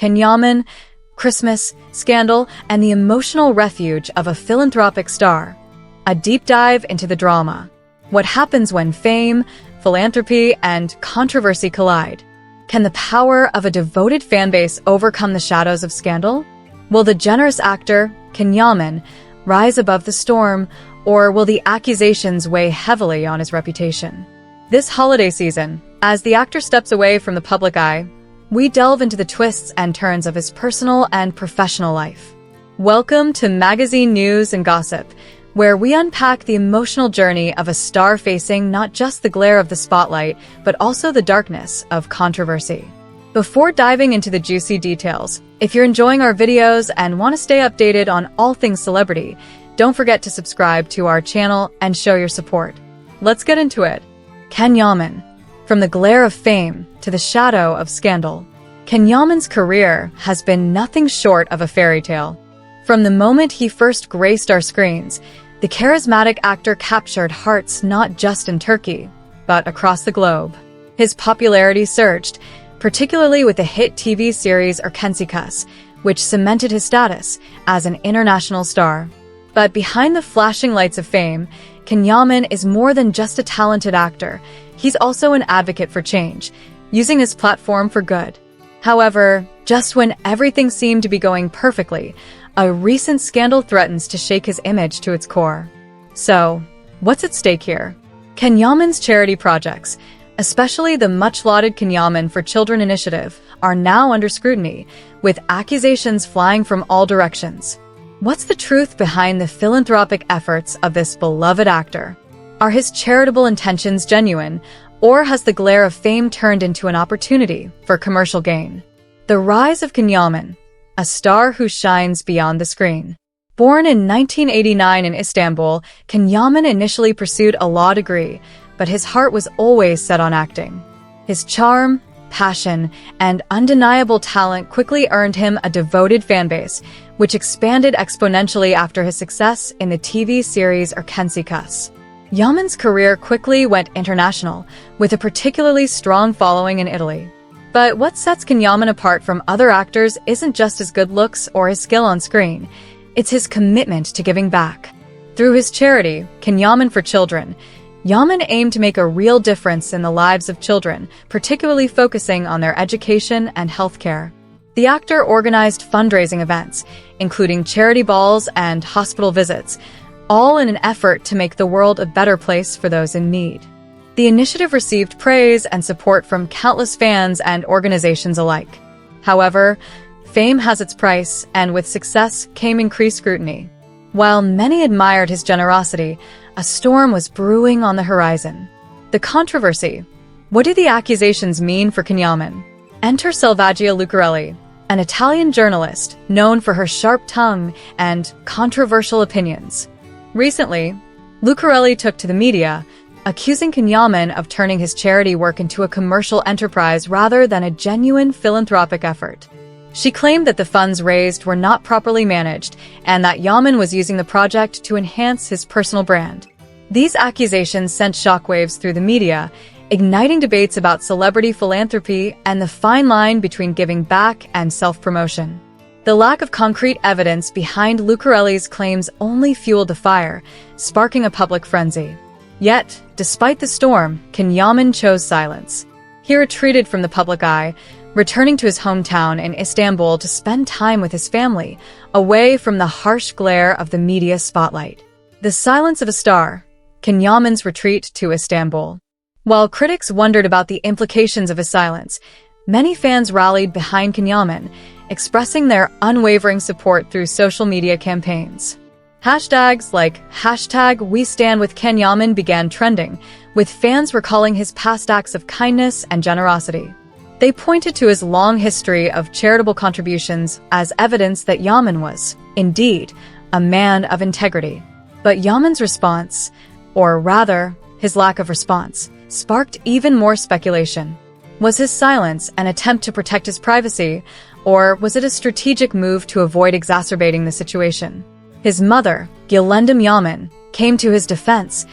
Can Yaman, Christmas, scandal, and the emotional refuge of a philanthropic star. A deep dive into the drama. What happens when fame, philanthropy, and controversy collide? Can the power of a devoted fanbase overcome the shadows of scandal? Will the generous actor, Can Yaman, rise above the storm, or will the accusations weigh heavily on his reputation? This holiday season, as the actor steps away from the public eye, we delve into the twists and turns of his personal and professional life. Welcome to Magazine News and Gossip, where we unpack the emotional journey of a star facing not just the glare of the spotlight, but also the darkness of controversy. Before diving into the juicy details, if you're enjoying our videos and want to stay updated on all things celebrity, don't forget to subscribe to our channel and show your support. Let's get into it. Can Yaman. From the glare of fame to the shadow of scandal, Can Yaman's career has been nothing short of a fairy tale. From the moment he first graced our screens, the charismatic actor captured hearts not just in Turkey, but across the globe. His popularity surged, particularly with the hit TV series Erkensikas, which cemented his status as an international star. But behind the flashing lights of fame, Can Yaman is more than just a talented actor. He's also an advocate for change, using his platform for good. However, just when everything seemed to be going perfectly, a recent scandal threatens to shake his image to its core. So, what's at stake here? Can Yaman's charity projects, especially the much-lauded Can Yaman for Children initiative, are now under scrutiny, with accusations flying from all directions. What's the truth behind the philanthropic efforts of this beloved actor? Are his charitable intentions genuine, or has the glare of fame turned into an opportunity for commercial gain? The rise of Can Yaman, a star who shines beyond the screen. Born in 1989 in Istanbul, Can Yaman initially pursued a law degree, but his heart was always set on acting. His charm, passion, and undeniable talent quickly earned him a devoted fanbase, which expanded exponentially after his success in the TV series Erkensikas. Yaman's career quickly went international, with a particularly strong following in Italy. But what sets Can Yaman apart from other actors isn't just his good looks or his skill on screen, it's his commitment to giving back. Through his charity, Can Yaman for Children, Yaman aimed to make a real difference in the lives of children, particularly focusing on their education and healthcare. The actor organized fundraising events, including charity balls and hospital visits, all in an effort to make the world a better place for those in need. The initiative received praise and support from countless fans and organizations alike. However, fame has its price, and with success came increased scrutiny. While many admired his generosity, a storm was brewing on the horizon. The controversy. What do the accusations mean for Can Yaman? Enter Selvaggia Lucarelli, an Italian journalist known for her sharp tongue and controversial opinions. Recently, Lucarelli took to the media, accusing Can Yaman of turning his charity work into a commercial enterprise rather than a genuine philanthropic effort. She claimed that the funds raised were not properly managed and that Yaman was using the project to enhance his personal brand. These accusations sent shockwaves through the media, igniting debates about celebrity philanthropy and the fine line between giving back and self-promotion. The lack of concrete evidence behind Lucarelli's claims only fueled the fire, sparking a public frenzy. Yet, despite the storm, Can Yaman chose silence. He retreated from the public eye, returning to his hometown in Istanbul to spend time with his family, away from the harsh glare of the media spotlight. The silence of a star, Can Yaman's retreat to Istanbul. While critics wondered about the implications of his silence, many fans rallied behind Can Yaman, expressing their unwavering support through social media campaigns. Hashtags like #WeStandWithCan Yaman began trending, with fans recalling his past acts of kindness and generosity. They pointed to his long history of charitable contributions as evidence that Yaman was, indeed, a man of integrity. But Yaman's response, or rather, his lack of response, sparked even more speculation. Was his silence an attempt to protect his privacy, or was it a strategic move to avoid exacerbating the situation? His mother, Gülendam Yaman, came to his defense,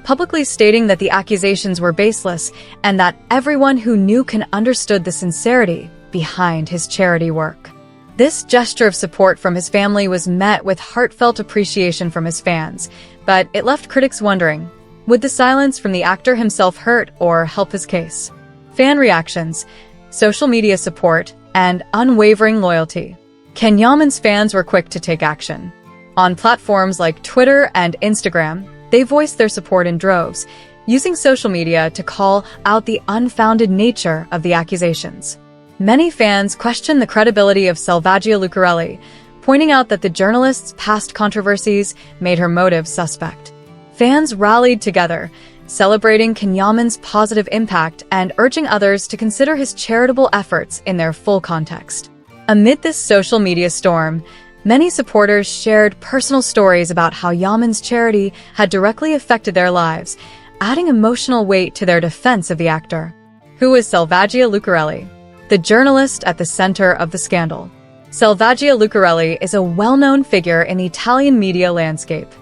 publicly stating that the accusations were baseless and that everyone who knew Can understood the sincerity behind his charity work. This gesture of support from his family was met with heartfelt appreciation from his fans, but it left critics wondering, would the silence from the actor himself hurt or help his case? Fan reactions, social media support, and unwavering loyalty. Can Yaman's fans were quick to take action. On platforms like Twitter and Instagram, they voiced their support in droves, using social media to call out the unfounded nature of the accusations. Many fans questioned the credibility of Salvatgia Lucarelli, pointing out that the journalist's past controversies made her motives suspect. Fans rallied together, celebrating Yaman's positive impact and urging others to consider his charitable efforts in their full context. Amid this social media storm, many supporters shared personal stories about how Yaman's charity had directly affected their lives, adding emotional weight to their defense of the actor. Who is Salvatgia Lucarelli? The journalist at the center of the scandal. Salvatgia Lucarelli is a well-known figure in the Italian media landscape.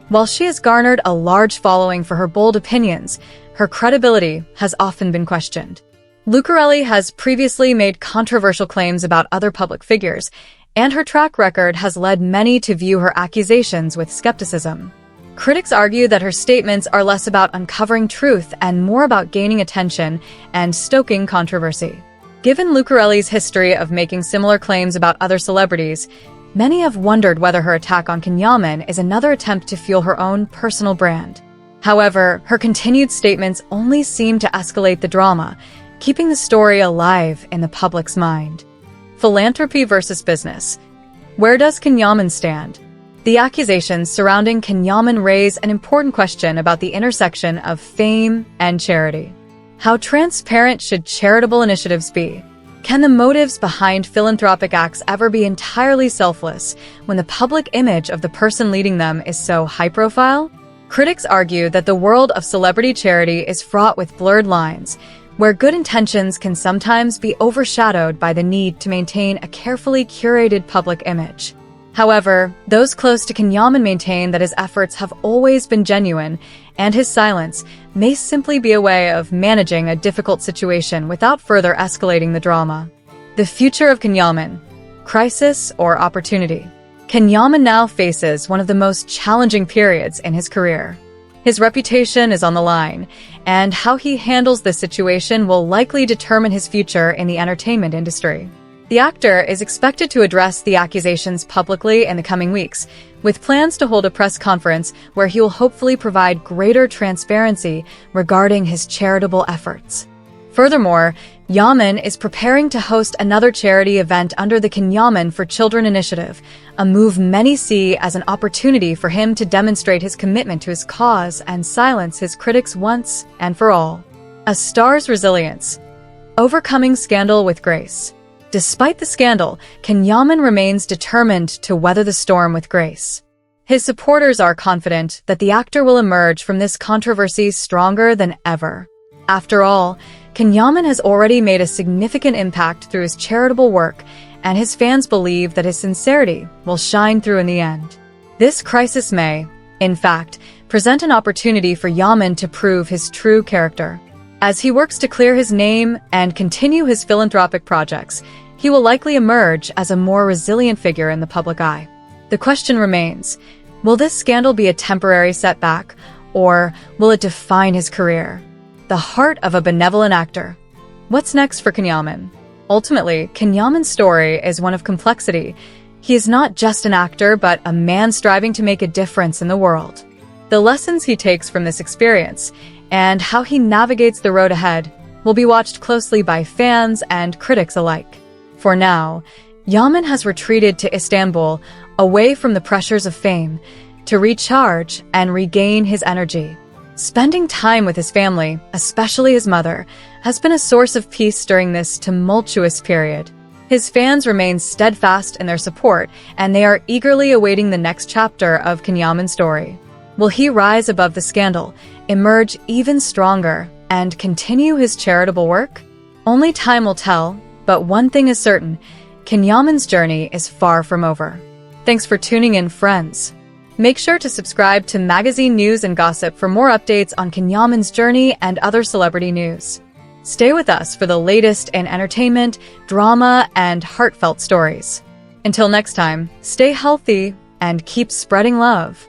While she has garnered a large following for her bold opinions, her credibility has often been questioned. Lucarelli has previously made controversial claims about other public figures, and her track record has led many to view her accusations with skepticism. Critics argue that her statements are less about uncovering truth and more about gaining attention and stoking controversy. Given Lucarelli's history of making similar claims about other celebrities, many have wondered whether her attack on Yaman is another attempt to fuel her own personal brand. However, her continued statements only seem to escalate the drama, keeping the story alive in the public's mind. Philanthropy versus business. Where does Yaman stand? The accusations surrounding Yaman raise an important question about the intersection of fame and charity. How transparent should charitable initiatives be? Can the motives behind philanthropic acts ever be entirely selfless when the public image of the person leading them is so high-profile? Critics argue that the world of celebrity charity is fraught with blurred lines, where good intentions can sometimes be overshadowed by the need to maintain a carefully curated public image. However, those close to Yaman maintain that his efforts have always been genuine, and his silence may simply be a way of managing a difficult situation without further escalating the drama. The future of Yaman: crisis or opportunity? Yaman now faces one of the most challenging periods in his career. His reputation is on the line, and how he handles this situation will likely determine his future in the entertainment industry. The actor is expected to address the accusations publicly in the coming weeks, with plans to hold a press conference where he will hopefully provide greater transparency regarding his charitable efforts. Furthermore, Yaman is preparing to host another charity event under the Yaman for Children initiative, a move many see as an opportunity for him to demonstrate his commitment to his cause and silence his critics once and for all. A star's resilience. Overcoming scandal with grace. Despite the scandal, Yaman remains determined to weather the storm with grace. His supporters are confident that the actor will emerge from this controversy stronger than ever. After all, Yaman has already made a significant impact through his charitable work, and his fans believe that his sincerity will shine through in the end. This crisis may, in fact, present an opportunity for Yaman to prove his true character. As he works to clear his name and continue his philanthropic projects, he will likely emerge as a more resilient figure in the public eye. The question remains, will this scandal be a temporary setback, or will it define his career? The heart of a benevolent actor. What's next for Yaman? Ultimately, Yaman's story is one of complexity. He is not just an actor, but a man striving to make a difference in the world. The lessons he takes from this experience, and how he navigates the road ahead, will be watched closely by fans and critics alike. For now, Yaman has retreated to Istanbul, away from the pressures of fame, to recharge and regain his energy. Spending time with his family, especially his mother, has been a source of peace during this tumultuous period. His fans remain steadfast in their support, and they are eagerly awaiting the next chapter of Yaman's story. Will he rise above the scandal, emerge even stronger, and continue his charitable work? Only time will tell, but one thing is certain, Yaman's journey is far from over. Thanks for tuning in, friends. Make sure to subscribe to Magazine News and Gossip for more updates on Yaman's journey and other celebrity news. Stay with us for the latest in entertainment, drama, and heartfelt stories. Until next time, stay healthy and keep spreading love.